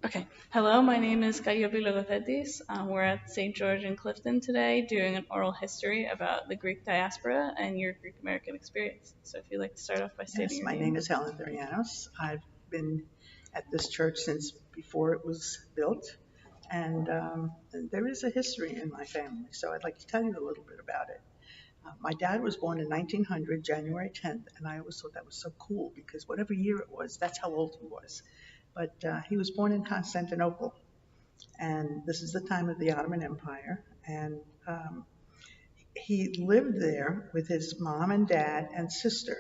Okay. Hello, my name is Kayopi Logopedis. We're at St. George in Clifton today doing an oral history about the Greek diaspora and your Greek American experience. So if you'd like to start off by stating Yes, your my name. name is Helen Therianos. I've been at this church since before it was built, and there is a history in my family, so I'd like to tell you a little bit about it. My dad was born in 1900, January 10th, and I always thought that was so cool because whatever year it was, that's how old he was. But he was born in Constantinople, and this is the time of the Ottoman Empire, and he lived there with his mom and dad and sister.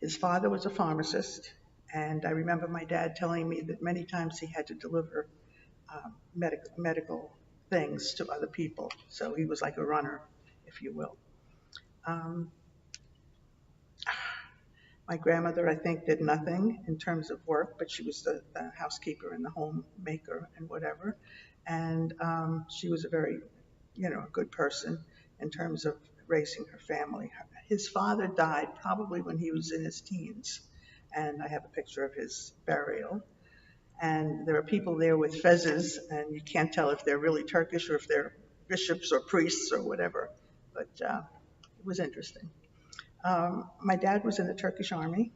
His father was a pharmacist, and I remember my dad telling me that many times he had to deliver medical things to other people. So he was like a runner, if you will. Um, my grandmother, I think, did nothing in terms of work, but she was the housekeeper and the homemaker and whatever. And she was a very, good person in terms of raising her family. His father died probably when he was in his teens, and I have a picture of his burial. And there are people there with fezzes, and you can't tell if they're really Turkish or if they're bishops or priests or whatever. But it was interesting. My dad was in the Turkish army,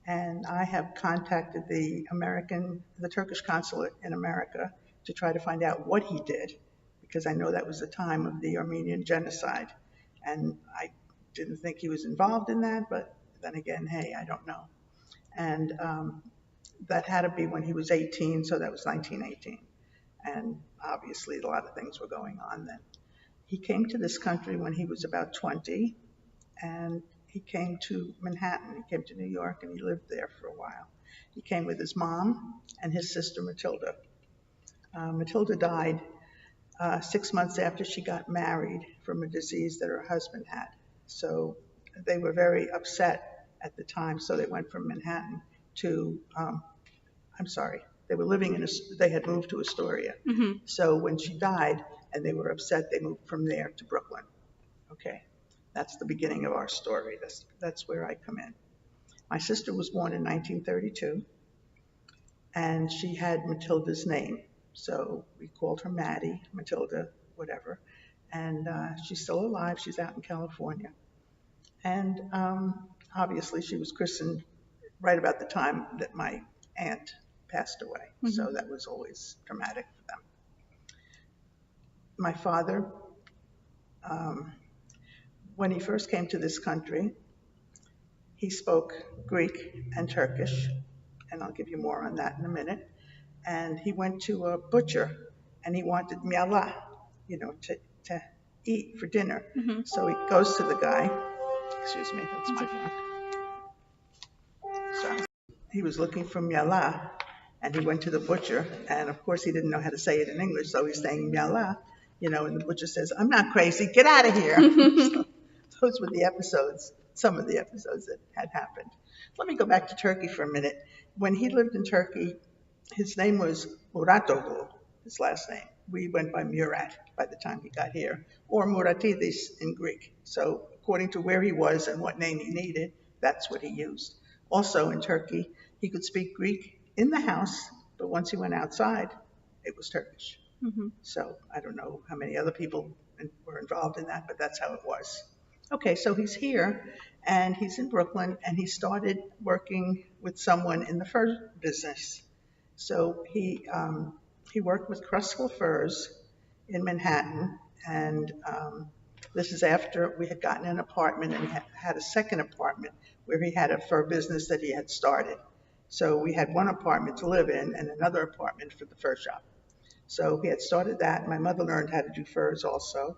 and I have contacted the Turkish consulate in America to try to find out what he did, because I know that was the time of the Armenian genocide, and I didn't think he was involved in that, but then again, hey, I don't know. And that had to be when he was 18, so that was 1918, and obviously a lot of things were going on then. He came to this country when he was about 20, and he came to Manhattan. He came to New York, and he lived there for a while. He came with his mom and his sister Matilda. Matilda died 6 months after she got married from a disease that her husband had. So they were very upset at the time. So they went from Manhattan to, I'm sorry, they were living they had moved to Astoria. Mm-hmm. So when she died and they were upset, they moved from there to Brooklyn. Okay. That's the beginning of our story. That's where I come in. My sister was born in 1932, and she had Matilda's name. So we called her Maddie, Matilda, whatever. And she's still alive. She's out in California. And obviously, she was christened right about the time that my aunt passed away. Mm-hmm. So that was always dramatic for them. My father, when he first came to this country, he spoke Greek and Turkish, and I'll give you more on that in a minute. And he went to a butcher, and he wanted miala, to eat for dinner. Mm-hmm. So he goes to the guy. Excuse me, that's my phone. Sorry. He was looking for miala, and he went to the butcher, and of course he didn't know how to say it in English, so he's saying miala, and the butcher says, "I'm not crazy, get out of here." So those were the episodes, some of the episodes that had happened. Let me go back to Turkey for a minute. When he lived in Turkey, his name was Muratoglu, his last name. We went by Murat by the time he got here, or Muratidis in Greek. So according to where he was and what name he needed, that's what he used. Also in Turkey, he could speak Greek in the house, but once he went outside, it was Turkish. Mm-hmm. So I don't know how many other people were involved in that, but that's how it was. Okay, so he's here, and he's in Brooklyn, and he started working with someone in the fur business. So he worked with Kruskal Furs in Manhattan, and this is after we had gotten an apartment, and he had a second apartment where he had a fur business that he had started. So we had one apartment to live in and another apartment for the fur shop. So he had started that. My mother learned how to do furs also,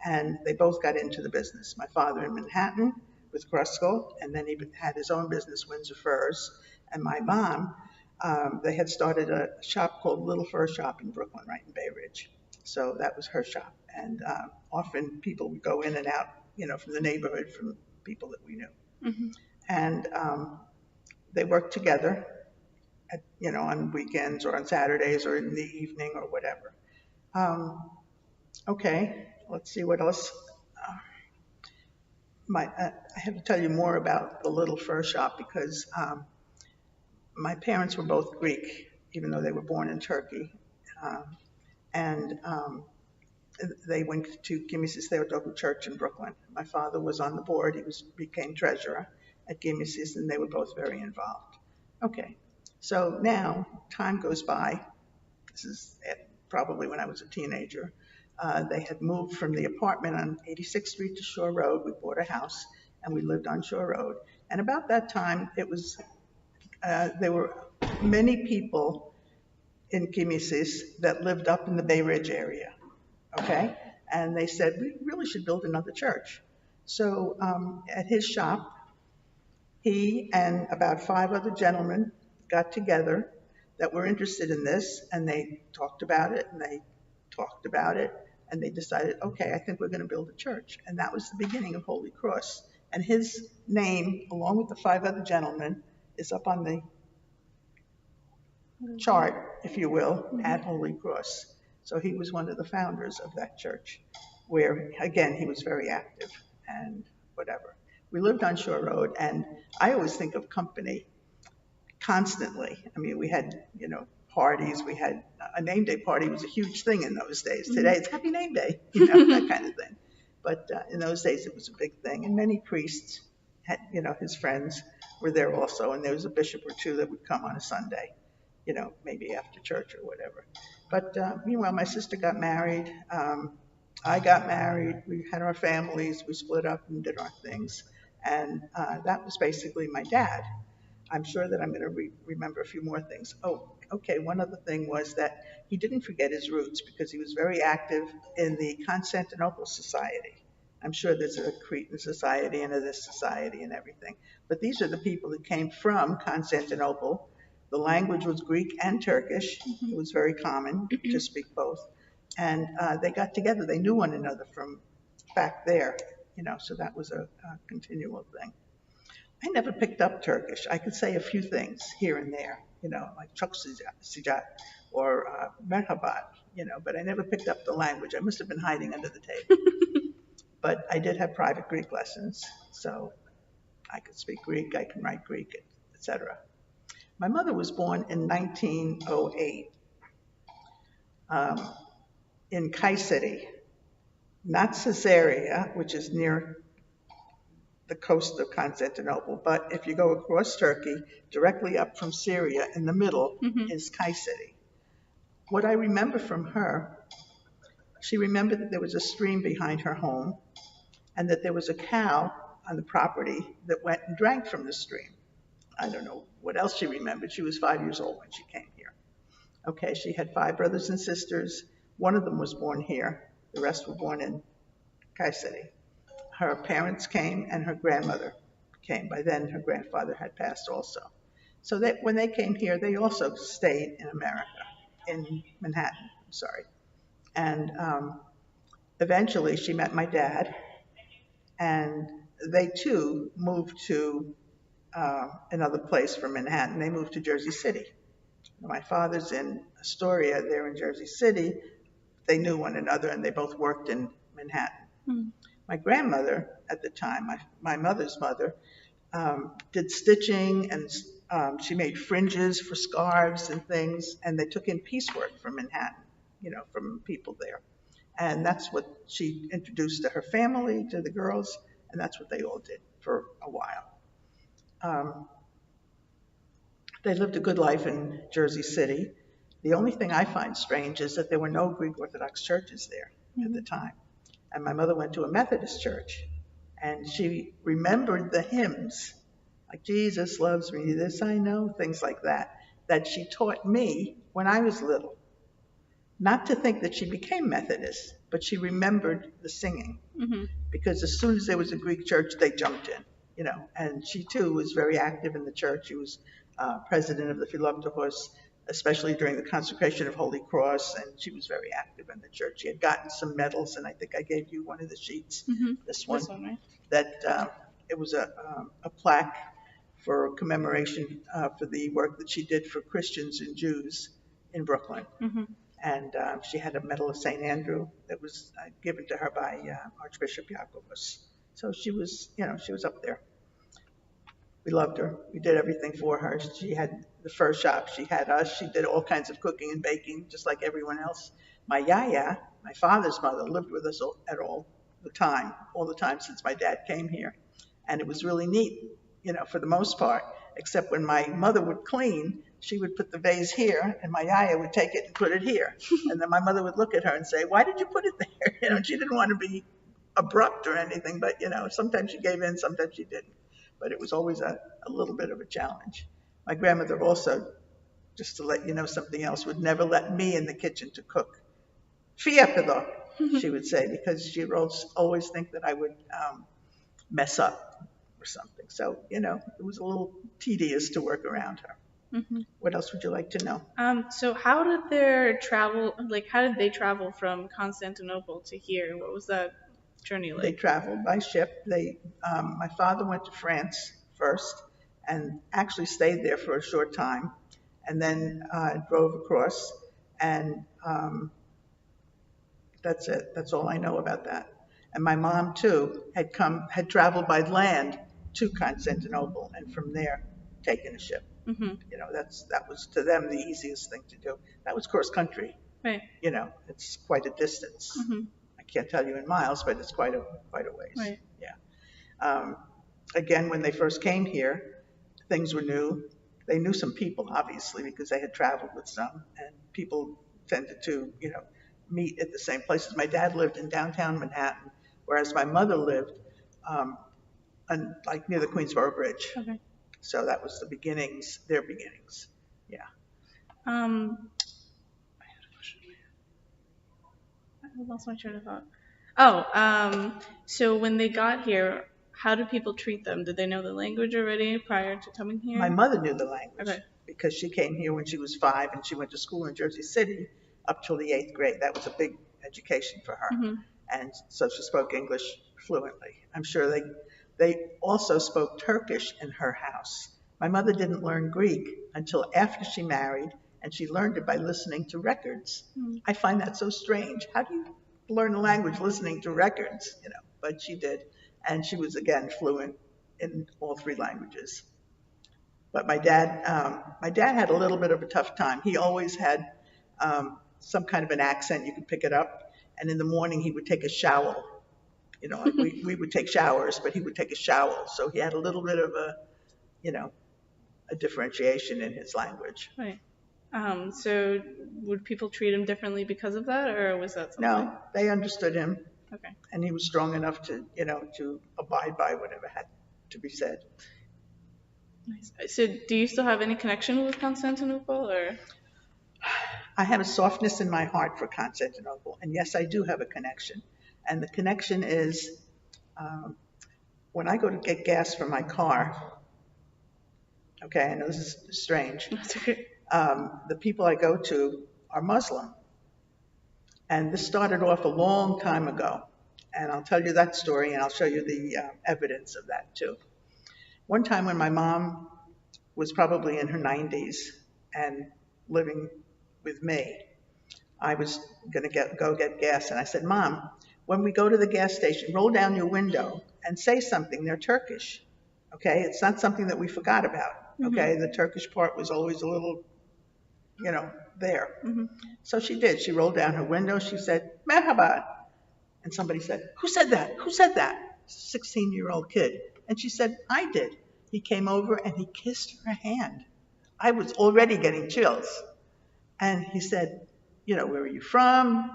and they both got into the business. My father in Manhattan with Kruskal, and then he had his own business, Windsor Furs. And my mom, they had started a shop called Little Fur Shop in Brooklyn, right in Bay Ridge. So that was her shop. And often people would go in and out, from the neighborhood, from people that we knew. Mm-hmm. And they worked together, on weekends or on Saturdays or in the evening or whatever. Okay, let's see what else. I have to tell you more about the Little Fur Shop because my parents were both Greek, even though they were born in Turkey. Um, and they went to Gimesis Theotokos Church in Brooklyn. My father was on the board. He became treasurer at Gimesis, and they were both very involved. Okay, so now time goes by. This is probably when I was a teenager. They had moved from the apartment on 86th Street to Shore Road. We bought a house, and we lived on Shore Road. And about that time, there were many people in Gimesis that lived up in the Bay Ridge area. Okay, and they said we really should build another church. So at his shop, he and about 5 other gentlemen got together that were interested in this, and they talked about it, and they talked about it, and they decided, okay, I think we're going to build a church. And that was the beginning of Holy Cross. And his name, along with the 5 other gentlemen, is up on the chart, if you will, at Holy Cross. So he was one of the founders of that church, where, again, he was very active and whatever. We lived on Shore Road, and I always think of company constantly. I mean, we had, parties. We had a name day party was a huge thing in those days. Today it's Happy Name Day, that kind of thing. But in those days it was a big thing, and many priests had, his friends were there also, and there was a bishop or two that would come on a Sunday, maybe after church or whatever. But meanwhile, my sister got married. I got married. We had our families. We split up and did our things, and that was basically my dad. I'm sure that I'm going to remember a few more things. Oh, okay. One other thing was that he didn't forget his roots because he was very active in the Constantinople Society. I'm sure there's a Cretan society and a this society and everything. But these are the people that came from Constantinople. The language was Greek and Turkish. It was very common to speak both. And they got together. They knew one another from back there, so that was a continual thing. I never picked up Turkish. I could say a few things here and there, like çok sıcak or merhaba, but I never picked up the language. I must have been hiding under the table. But I did have private Greek lessons, so I could speak Greek, I can write Greek, etc. My mother was born in 1908 in Kayseri, not Caesarea, which is near the coast of Constantinople, but if you go across Turkey, directly up from Syria, in the middle is Kayseri. What I remember from her, she remembered that there was a stream behind her home and that there was a cow on the property that went and drank from the stream. I don't know what else she remembered. She was 5 years old when she came here. Okay, she had 5 brothers and sisters. One of them was born here. The rest were born in Kayseri. Her parents came and her grandmother came. By then, her grandfather had passed also. So that when they came here, they also stayed in America, in Manhattan, I'm sorry. And eventually she met my dad, and they too moved to another place from Manhattan. They moved to Jersey City. My father's in Astoria, they're in Jersey City. They knew one another and they both worked in Manhattan. My grandmother at the time, my mother's mother, did stitching, and she made fringes for scarves and things, and they took in piecework from Manhattan, from people there. And that's what she introduced to her family, to the girls, and that's what they all did for a while. They lived a good life in Jersey City. The only thing I find strange is that there were no Greek Orthodox churches there at the time. And my mother went to a Methodist church, and she remembered the hymns, like Jesus loves me, this I know, things like that she taught me when I was little. Not to think that she became Methodist, but she remembered the singing. Because as soon as there was a Greek church, they jumped in, and she too was very active in the church. She was president of the Philoptochos, especially during the consecration of Holy Cross, and she was very active in the church. She had gotten some medals, and I think I gave you one of the sheets, this one, right? that it was a plaque for commemoration for the work that she did for Christians and Jews in Brooklyn. And she had a medal of St. Andrew that was given to her by Archbishop Jacobus. So she was, she was up there. We loved her. We did everything for her. She had the fur shop. She had us. She did all kinds of cooking and baking, just like everyone else. My yaya, my father's mother, lived with us at all the time since my dad came here. And it was really neat, for the most part, except when my mother would clean, she would put the vase here, and my yaya would take it and put it here. And then my mother would look at her and say, "Why did you put it there?" She didn't want to be abrupt or anything, but sometimes she gave in, sometimes she didn't. But it was always a little bit of a challenge. My grandmother also, just to let you know something else, would never let me in the kitchen to cook. Fíjate, she would say, because she would always think that I would mess up or something. So, it was a little tedious to work around her. Hmm. What else would you like to know? So how did they travel from Constantinople to here? What was that journey They like? traveled by ship. My father went to France first and actually stayed there for a short time, and then drove across. And that's it. That's all I know about that. And my mom too had traveled by land to Constantinople, and from there taken a ship. Hmm. That was to them the easiest thing to do. That was cross country. Right. It's quite a distance. Hmm. I can't tell you in miles, but it's quite a ways. Right. Yeah. Um, Again, when they first came here, things were new. They knew some people, obviously, because they had traveled with some, and people tended to, meet at the same places. My dad lived in downtown Manhattan, whereas my mother lived like near the Queensboro Bridge. Okay. So that was their beginnings. Yeah. Um, I had a question. I lost my train of thought. Oh, so when they got here, how did people treat them? Did they know the language already prior to coming My here? mother knew the language Okay. because she came here when she was 5 and she went to school in Jersey City up till the 8th grade. That was a big education for her. Hmm. And so she spoke English fluently. I'm sure they also spoke Turkish in her house. My mother didn't learn Greek until after she married, and she learned it by listening to records. I find that so strange. How do you learn a language listening to records? But she did, and she was again fluent in all 3 languages. But my dad had a little bit of a tough time. He always had some kind of an accent. You could pick it up. And in the morning, he would take a shower. Like we would take showers, but he would take a shower. So he had a little bit of you know, a differentiation in his language. Right. So would people treat him differently because of that, or was that something? No, they understood him, Okay. and he was strong enough to abide by whatever had to be said. Nice. So do you still have any connection with Constantinople, or? I have a softness in my heart for Constantinople, and yes, I do have a connection. And the connection is um, when I go to get gas for my car. Okay, I know this is strange. That's okay. The people I go to are Muslim, and this started off a long time ago. And I'll tell you that story, and I'll show you the evidence of that too. One time when my mom was probably in her 90s and living with me, I was going to go get gas, and I said, "Mom, when we go to the gas station, roll down your window and say something. They're Turkish, okay? It's not something that we forgot about, okay? The Turkish part was always a little, there." Hmm. So she did. She rolled down her window. She said, "Merhaba," and somebody said, "Who said that? Who said that?" 16-year-old kid, and she said, "I did." He came over and he kissed her hand. I was already getting chills. And he said, "Where are you from?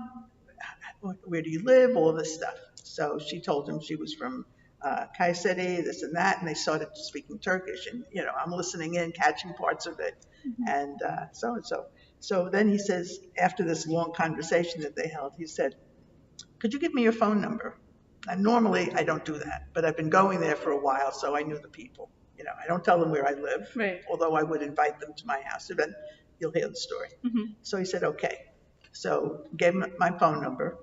Where do you live?" All this stuff. So she told him she was from Kayseri, this and that, and they started speaking Turkish. And, I'm listening in, catching parts of it, and so and so. So then he says, after this long conversation that they held, he said, "Could you give me your phone number?" And normally I don't do that, but I've been going there for a while, so I knew the people. I don't tell them where I live, Right. although I would invite them to my house. Then you'll hear the story. Hmm. So he said, "Okay." So gave him my phone number.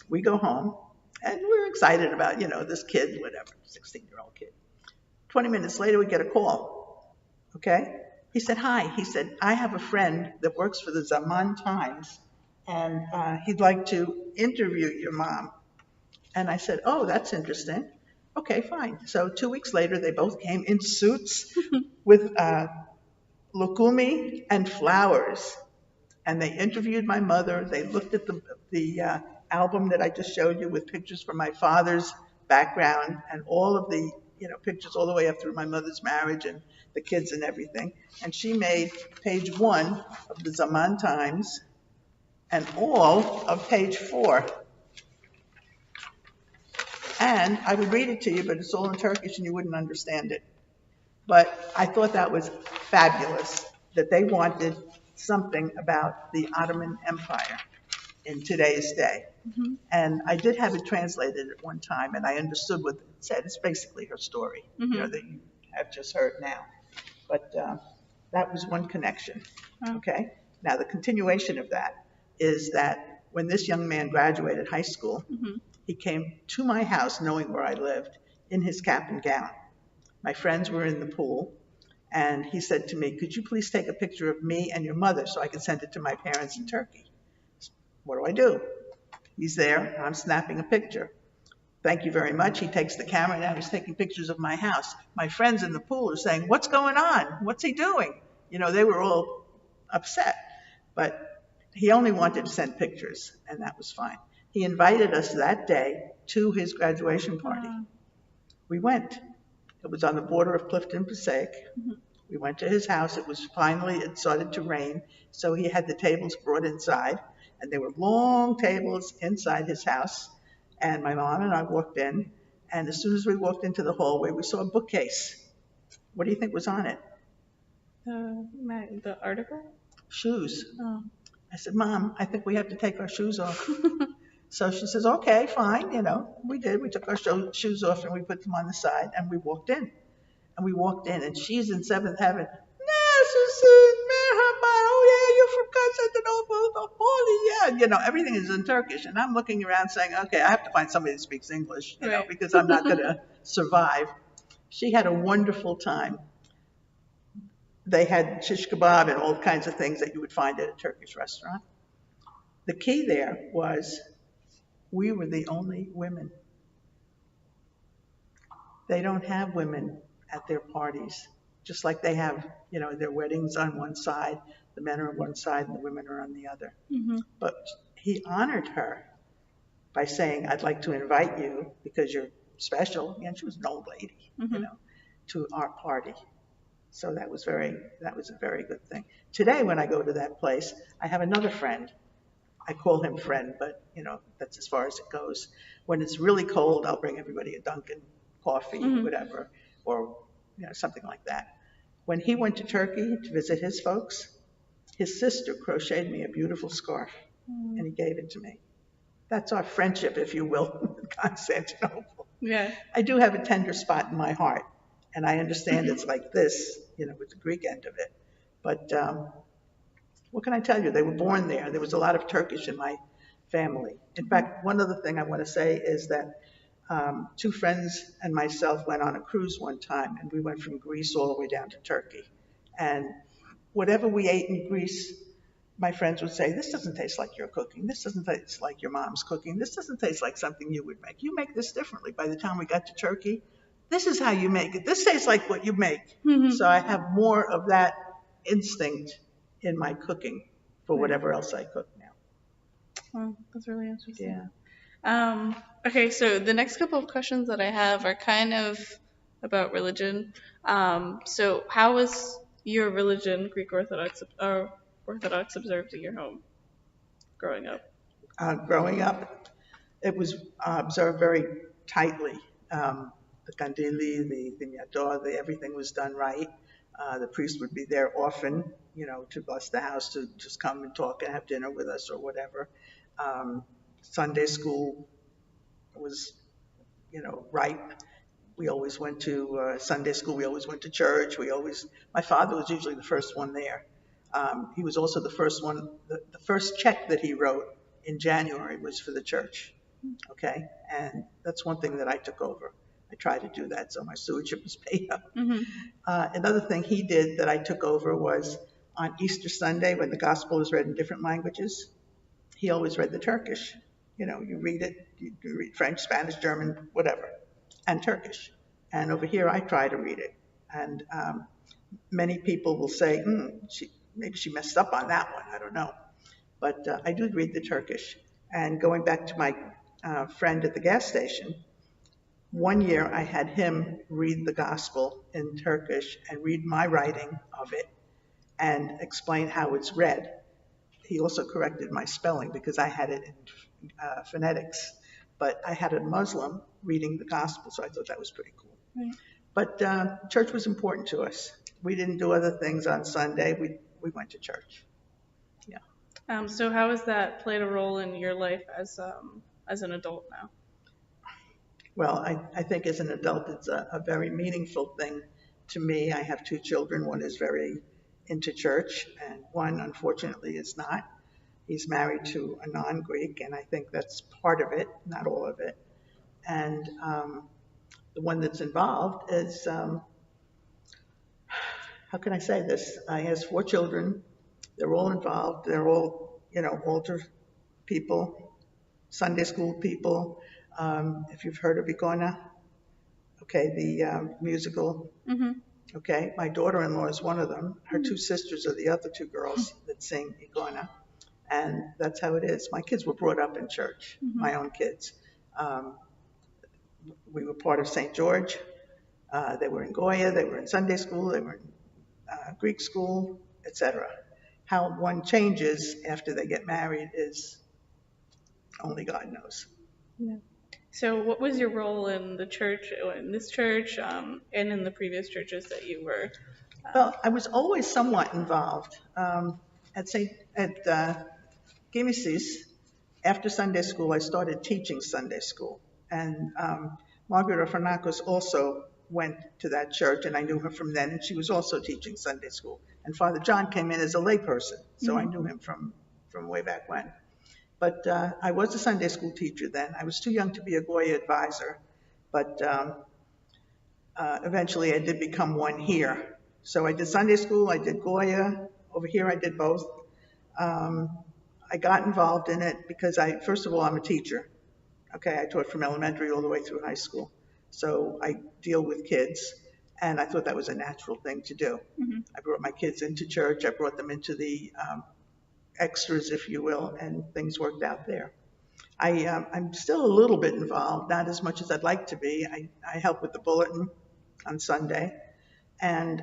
We go home, and we're excited about, this kid, whatever, 16-year-old kid. 20 minutes later, we get a call. Okay? He said, "Hi." He said, "I have a friend that works for the Zaman Times, and he'd like to interview your mom." And I said, "Oh, that's interesting." Okay, fine. So 2 weeks later, they both came in suits with lukumi and flowers. And they interviewed my mother. They looked at the album that I just showed you with pictures from my father's background and all of the pictures all the way up through my mother's marriage and the kids and everything. And she made page 1 of the Zaman Times and all of page 4. And I would read it to you, but it's all in Turkish and you wouldn't understand it. But I thought that was fabulous that they wanted something about the Ottoman Empire in today's day. Mm-hmm. And I did have it translated at one time, and I understood what it said. It's basically her story, Mm-hmm. that you have just heard now. But that was one connection. Oh. Okay? Now, the continuation of that is that when this young man graduated high school, Mm-hmm. he came to my house knowing where I lived in his cap and gown. My friends were in the pool, and he said to me, "Could you please take a picture of me and your mother so I can send it to my parents in Turkey?" What do? He's there, I'm snapping a picture. Thank you very much. He takes the camera, now he's taking pictures of my house. My friends in the pool are saying, "What's going on? What's he doing?" They were all upset, but he only wanted to send pictures, and that was fine. He invited us that day to his graduation party. We went. It was on the border of Clifton, Passaic. Mm-hmm. We went to his house. It started to rain, so he had the tables brought inside, and there were long tables inside his house. And my mom and I walked in, and as soon as we walked into the hallway, we saw a bookcase. What do you think was on it? The article? Shoes. Oh. I said, "Mom, I think we have to take our shoes off." So she says, "Okay, fine." We did. We took our shoes off and we put them on the side, and we walked in. And she's in seventh heaven. Oh yeah, you're from Constantinople, holy yeah. Everything is in Turkish, and I'm looking around saying, "Okay, I have to find somebody that speaks English, Right. because I'm not going to survive." She had a wonderful time. They had shish kebab and all kinds of things that you would find at a Turkish restaurant. The key there was we were the only women. They don't have women at their parties, just like they have, their weddings on one side, the men are on one side and the women are on the other. Mm-hmm. But he honored her by saying, "I'd like to invite you because you're special." And she was an old lady, Mm-hmm. to our party. So that was a very good thing. Today, when I go to that place, I have another friend. I call him friend, but that's as far as it goes. When it's really cold, I'll bring everybody a Dunkin' coffee, Mm-hmm. whatever, or something like that. When he went to Turkey to visit his folks, his sister crocheted me a beautiful scarf, Mm-hmm. and he gave it to me. That's our friendship, if you will, with Constantinople. Yeah. I do have a tender spot in my heart, and I understand it's like this, with the Greek end of it. But what can I tell you? They were born there. There was a lot of Turkish in my family. In fact, one other thing I want to say is that 2 friends and myself went on a cruise one time, and we went from Greece all the way down to Turkey. And whatever we ate in Greece, my friends would say, "This doesn't taste like your cooking. This doesn't taste like your mom's cooking. This doesn't taste like something you would make. You make this differently." By the time we got to Turkey, "This is how you make it. This tastes like what you make." Mm-hmm. So I have more of that instinct in my cooking for whatever else I cook now. Well, that's really interesting. Yeah. Okay, so the next couple of questions that I have are kind of about religion. So how was your religion, Greek Orthodox, observed in your home growing up? Growing up, it was observed very tightly. The kandili, the miador, everything was done right. The priest would be there often, to bless the house, to just come and talk and have dinner with us or whatever. Sunday school was, right. We always went to Sunday school. We always went to church. My father was usually the first one there. He was also the first one. The first check that he wrote in January was for the church. Okay, and that's one thing that I took over. I tried to do that, so my stewardship was paid up. Mm-hmm. Another thing he did that I took over was on Easter Sunday, when the gospel is read in different languages, he always read the Turkish. You read it, you read French, Spanish, German, whatever. and Turkish. And over here, I try to read it. And many people will say, maybe she messed up on that one. I don't know. But I do read the Turkish. And going back to my friend at the gas station, one year I had him read the gospel in Turkish and read my writing of it and explain how it's read. He also corrected my spelling because I had it in phonetics. But I had a Muslim reading the gospel, so I thought that was pretty cool. Right. But church was important to us. We didn't do other things on Sunday. We went to church. Yeah. So how has that played a role in your life as an adult now? Well, I think as an adult, it's a very meaningful thing to me. I have two children. One is very into church, and one, unfortunately, is not. He's married to a non-Greek, and I think that's part of it, not all of it. And the one that's involved is, how can I say this? He has four children. They're all involved. They're all, older people, Sunday school people. If you've heard of Igona, okay, the musical. Mm-hmm. Okay, my daughter-in-law is one of them. Her two sisters are the other two girls that sing Igona. And that's how it is. My kids were brought up in church, my own kids. We were part of St. George. They were in Goya. They were in Sunday school. They were in Greek school, etc. How one changes after they get married is only God knows. Yeah. So what was your role in the church, in this church, and in the previous churches that you were? Well, I was always somewhat involved. At Gimesis, after Sunday school, I started teaching Sunday school. And Margaret Afranakos also went to that church, and I knew her from then, and she was also teaching Sunday school. And Father John came in as a layperson, so I knew him from way back when. But I was a Sunday school teacher then. I was too young to be a Goya advisor, but eventually I did become one here. So I did Sunday school, I did Goya. Over here I did both. I got involved in it because first of all, I'm a teacher. Okay, I taught from elementary all the way through high school. So I deal with kids, and I thought that was a natural thing to do. Mm-hmm. I brought my kids into church. I brought them into the extras, if you will, and things worked out there. I'm still a little bit involved, not as much as I'd like to be. I help with the bulletin on Sunday, and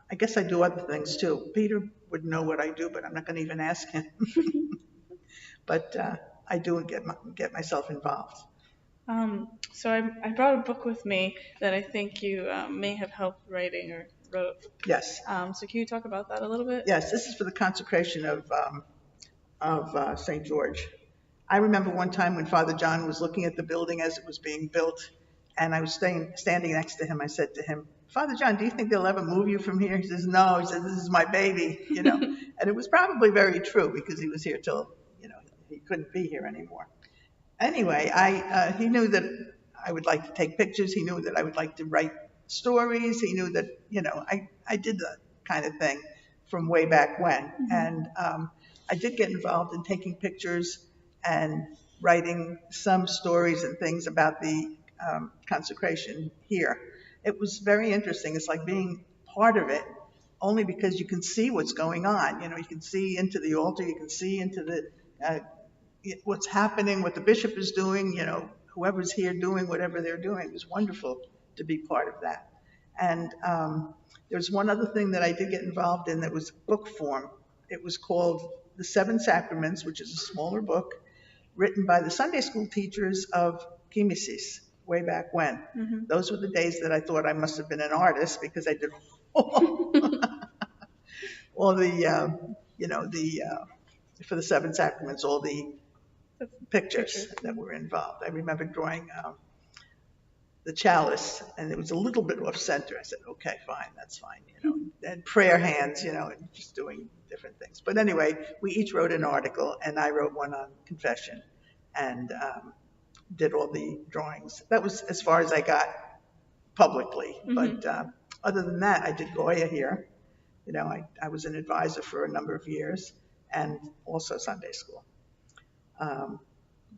I guess I do other things too. Peter would know what I do, but I'm not going to even ask him. But I do get myself involved. So I brought a book with me that I think you may have helped writing or wrote. Yes. So can you talk about that a little bit? Yes, this is for the consecration of St. George. I remember one time when Father John was looking at the building as it was being built, and I was standing next to him. I said to him, Father John, do you think they'll ever move you from here? He says, no. He said, this is my baby, And it was probably very true because he was here till, he couldn't be here anymore. Anyway, he knew that I would like to take pictures. He knew that I would like to write stories. He knew that, I did that kind of thing from way back when. Mm-hmm. And I did get involved in taking pictures and writing some stories and things about the consecration here. It was very interesting. It's like being part of it only because you can see what's going on. You can see into the altar. You can see into the what's happening, what the bishop is doing, whoever's here doing whatever they're doing. It was wonderful to be part of that. And there's one other thing that I did get involved in that was book form. It was called The Seven Sacraments, which is a smaller book written by the Sunday school teachers of Gimesis way back when. Mm-hmm. Those were the days that I thought I must have been an artist because I did all the, for the Seven Sacraments, all the pictures that were involved. I remember drawing the chalice, and it was a little bit off center. I said, okay, fine, that's fine, and prayer hands, and just doing different things. But anyway, we each wrote an article, and I wrote one on confession, and did all the drawings. That was as far as I got publicly. Mm-hmm. But other than that, I did Goya here. I was an advisor for a number of years, and also Sunday school.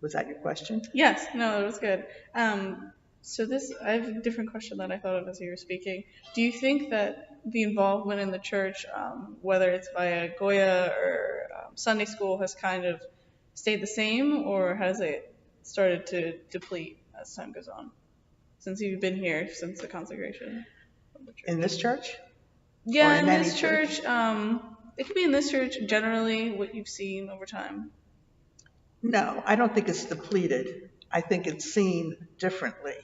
Was that your question? Yes, no, that was good. So this, I have a different question that I thought of as you were speaking. Do you think that the involvement in the church, whether it's via Goya or Sunday school, has kind of stayed the same, or has it started to deplete as time goes on? Since you've been here since the consecration of the In church. this church or Yeah, in in any this church? church, it could be in this church generally, what you've seen over time. No, I don't think it's depleted. I think it's seen differently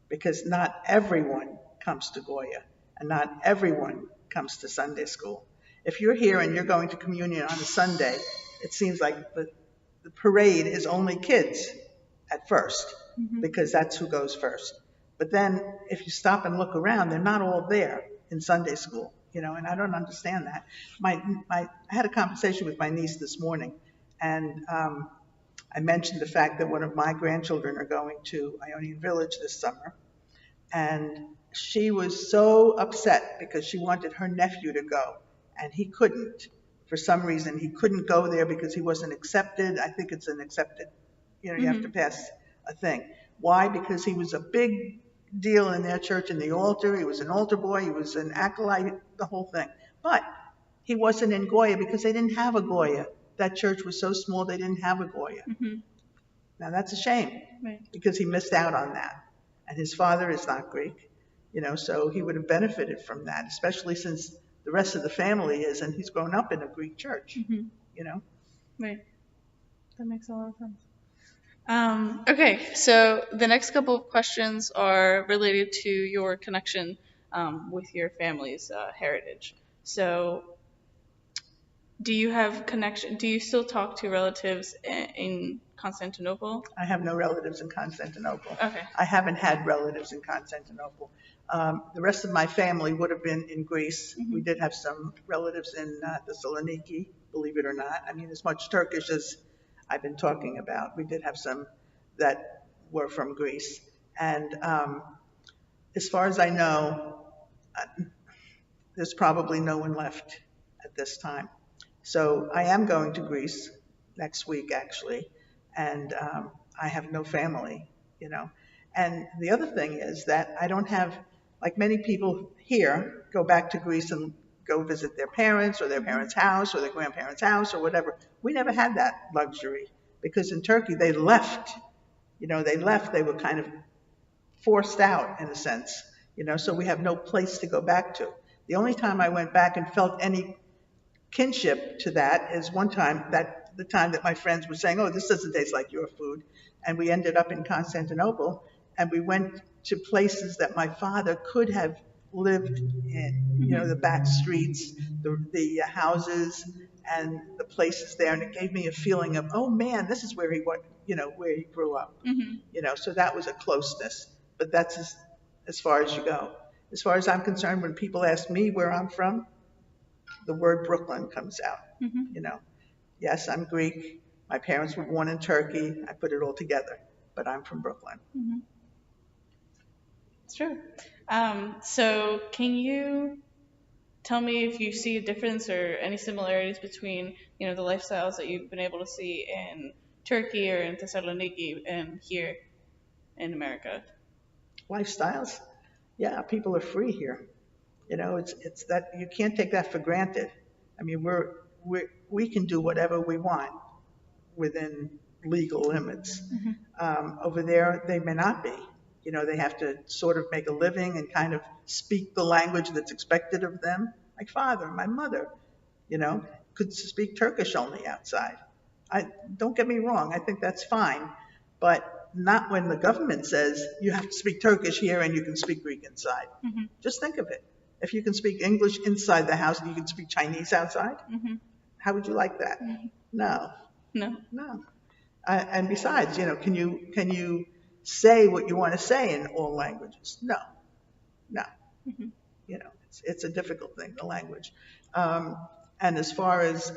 because not everyone comes to Goya and not everyone comes to Sunday school. If you're here and you're going to communion on a Sunday, it seems like the parade is only kids at first because that's who goes first. But then if you stop and look around, they're not all there in Sunday school, and I don't understand that. I had a conversation with my niece this morning, and I mentioned the fact that one of my grandchildren are going to Ionian Village this summer, and she was so upset because she wanted her nephew to go, and he couldn't. For some reason, he couldn't go there because he wasn't accepted. I think it's an accepted, you have to pass a thing. Why? Because he was a big deal in their church in the altar. He was an altar boy. He was an acolyte, the whole thing. But he wasn't in Goya because they didn't have a Goya. That church was so small they didn't have a Goya. Now that's a shame Right. because he missed out on that. And his father is not Greek, so he would have benefited from that, especially since the rest of the family is, and he's grown up in a Greek church, Right. That makes a lot of sense. Okay, so the next couple of questions are related to your connection with your family's heritage. So, do you have connection? Do you still talk to relatives in Constantinople? I have no relatives in Constantinople. Okay. I haven't had relatives in Constantinople. The rest of my family would have been in Greece. We did have some relatives in Thessaloniki, believe it or not. I mean, as much Turkish as I've been talking about. We did have some that were from Greece. And as far as I know, there's probably no one left at this time. So I am going to Greece next week, actually, and I have no family. And the other thing is that I don't have, like many people here, go back to Greece and go visit their parents or their parents' house or their grandparents' house or whatever. We never had that luxury because in Turkey they left. They were kind of forced out in a sense. So we have no place to go back to. The only time I went back and felt any kinship to that is one time, that the time that my friends were saying, "Oh, this doesn't taste like your food," and we ended up in Constantinople, and we went to places that my father could have lived in, the back streets, the houses, and the places there, and it gave me a feeling of, oh man, this is where he where he grew up, so that was a closeness, but that's as far as you go. As far as I'm concerned, when people ask me where I'm from, the word Brooklyn comes out. Yes, I'm Greek. My parents were born in Turkey. I put it all together, but I'm from Brooklyn. It's true. So, can you tell me if you see a difference or any similarities between, the lifestyles that you've been able to see in Turkey or in Thessaloniki and here in America? Lifestyles? Yeah, people are free here. It's that you can't take that for granted. I mean, we can do whatever we want within legal limits. Over there, they may not be. They have to sort of make a living and kind of speak the language that's expected of them. My father, my mother, could speak Turkish only outside. Don't get me wrong, I think that's fine, but not when the government says you have to speak Turkish here and you can speak Greek inside. Just think of it. If you can speak English inside the house and you can speak Chinese outside, how would you like that? No. No. And besides, can you say what you want to say in all languages? No. It's a difficult thing, the language. And as far as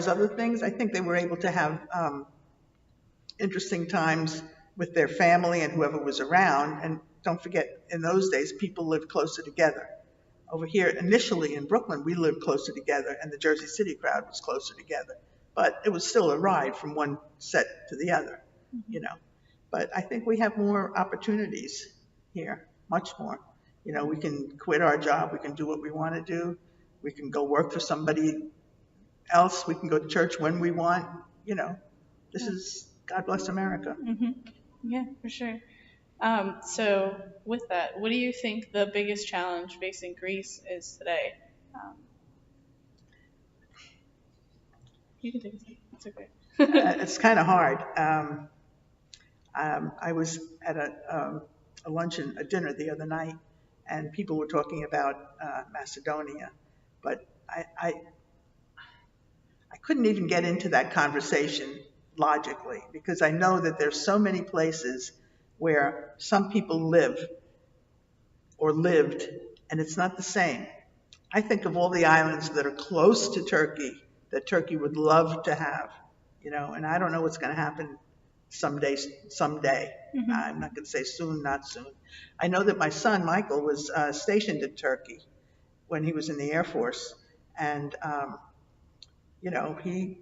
other things, I think they were able to have interesting times with their family and whoever was around. And don't forget, in those days, people lived closer together. Over here, initially in Brooklyn, we lived closer together, and the Jersey City crowd was closer together. but it was still a ride from one set to the other, you know. But I think we have more opportunities here, much more. You know, we can quit our job, we can do what we want to do, we can go work for somebody else, we can go to church when we want, you know. This is, God bless America. Hmm. Yeah, for sure. So with that, what do you think the biggest challenge facing Greece is today? Um, you can take a second. It's okay. It's kind of hard. I was at a luncheon, a dinner the other night, and people were talking about Macedonia, but I couldn't even get into that conversation logically because I know that there's so many places where some people live or lived, and it's not the same. I think of all the islands that are close to Turkey that Turkey would love to have, you know, and I don't know what's going to happen someday. Someday. I'm not going to say soon, not soon. I know that my son Michael was stationed in Turkey when he was in the Air Force, and you know, he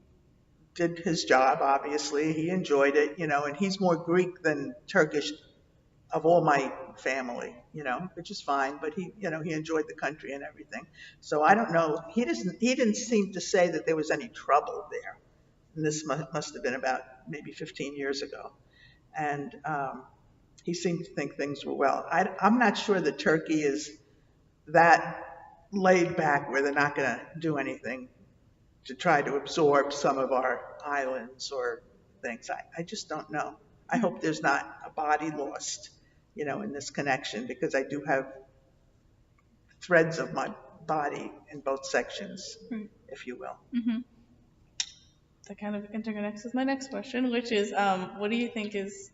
did his job. Obviously, he enjoyed it, you know, and he's more Greek than Turkish of all my family, you know, which is fine. But he, you know, he enjoyed the country and everything. So I don't know. He didn't seem to say that there was any trouble there. And this must have been about maybe 15 years ago. And he seemed to think things were well. I'm not sure that Turkey is that laid back where they're not going to do anything to try to absorb some of our islands or things. I just don't know. I hope there's not a body lost, you know, in this connection because I do have threads of my body in both sections, if you will. Hmm. That kind of interconnects with my next question, which is, what do you think is,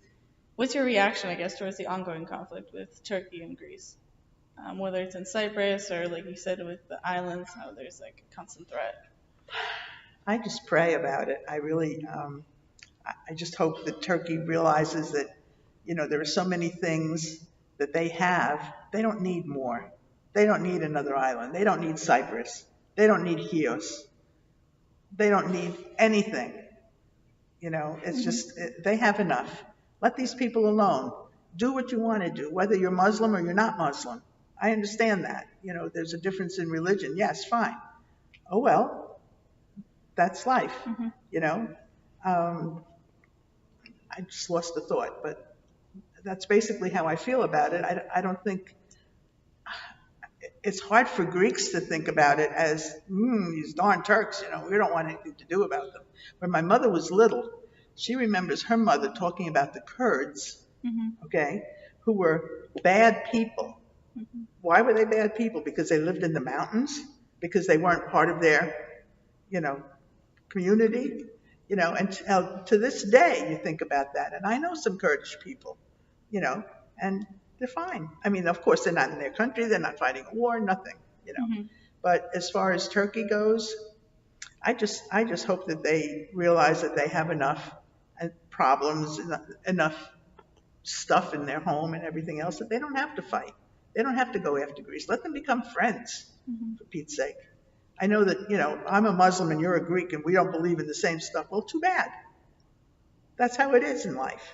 what's your reaction, I guess, towards the ongoing conflict with Turkey and Greece? Whether it's in Cyprus or, like you said, with the islands, how there's like a constant threat. I just pray about it. I really, I just hope that Turkey realizes that, you know, there are so many things that they have. They don't need more. They don't need another island. They don't need Cyprus. They don't need Chios. They don't need anything. You know, it's just, they have enough. Let these people alone. Do what you want to do, whether you're Muslim or you're not Muslim. I understand that. You know, there's a difference in religion. Yes, fine. Oh, well, that's life, you know. Um, I just lost the thought, but that's basically how I feel about it. I don't think it's hard for Greeks to think about it as these darn Turks, you know, we don't want anything to do about them. When my mother was little, she remembers her mother talking about the Kurds, okay, who were bad people. Why were they bad people? Because they lived in the mountains? Because they weren't part of their, you know, community? You know, and to this day, you think about that. And I know some Kurdish people, you know, and they're fine. I mean, of course, they're not in their country. They're not fighting a war, nothing, you know. But as far as Turkey goes, I just hope that they realize that they have enough problems, enough stuff in their home and everything else that they don't have to fight. They don't have to go after Greece. Let them become friends, for Pete's sake. I know that, you know, I'm a Muslim and you're a Greek and we don't believe in the same stuff. Well, too bad. That's how it is in life,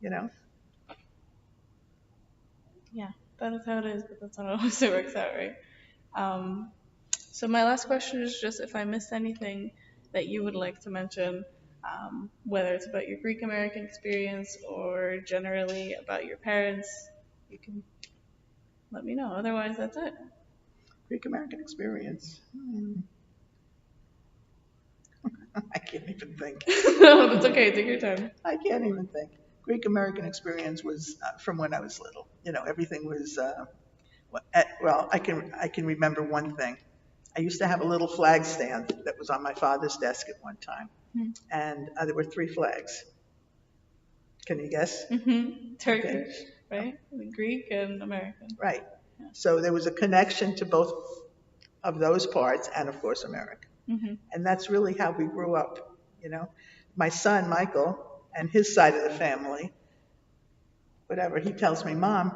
you know. Yeah, that is how it is, but that's not always it works out, right? Um, so my last question is just if I missed anything that you would like to mention, whether it's about your Greek American experience or generally about your parents, you can let me know. Otherwise, that's it. Greek American experience. I can't even think. No, that's okay. Take your time. I can't even think. Greek American experience was from when I was little. You know, everything was. Well, I can remember one thing. I used to have a little flag stand that was on my father's desk at one time, and there were 3 flags. Can you guess? Turkish, right? Greek and American. Right. So there was a connection to both of those parts, and of course America. And that's really how we grew up. You know, my son Michael and his side of the family, whatever, he tells me, Mom,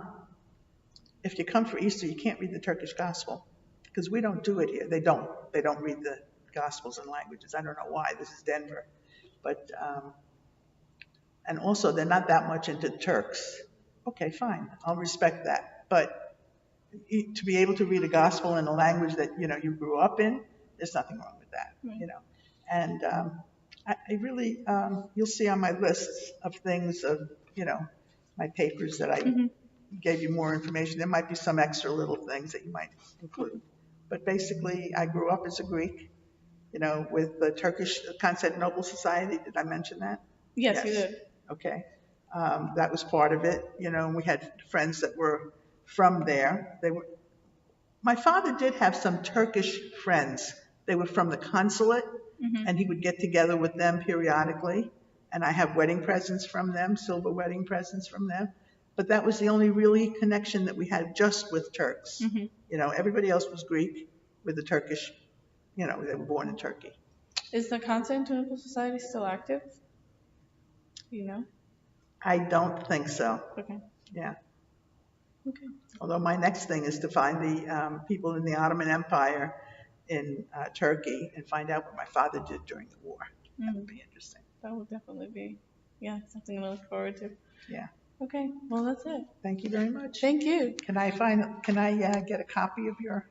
if you come for Easter, you can't read the Turkish gospel because we don't do it here. They don't read the Gospels and languages. I don't know why. This is Denver. But, and also they're not that much into Turks. Okay, fine. I'll respect that. But to be able to read a gospel in a language that, you grew up in, there's nothing wrong with that, And I really, you'll see on my list of things of, my papers that I gave you more information. There might be some extra little things that you might include. But basically, I grew up as a Greek, with the Turkish Constantinople Society. Did I mention that? Yes, you did. Okay. That was part of it, and we had friends that were from there. My father did have some Turkish friends. They were from the consulate, and he would get together with them periodically. And I have wedding presents from them, silver wedding presents from them. But that was the only really connection that we had just with Turks. Everybody else was Greek with the Turkish, they were born in Turkey. Is the Constantinople Society still active? Do you know? I don't think so. Okay. Yeah. Okay. Although my next thing is to find the people in the Ottoman Empire in Turkey and find out what my father did during the war. That would be interesting. That would definitely be, something to look forward to. Yeah. Okay. Well, that's it. Thank you very much. Thank you. Can I get a copy of your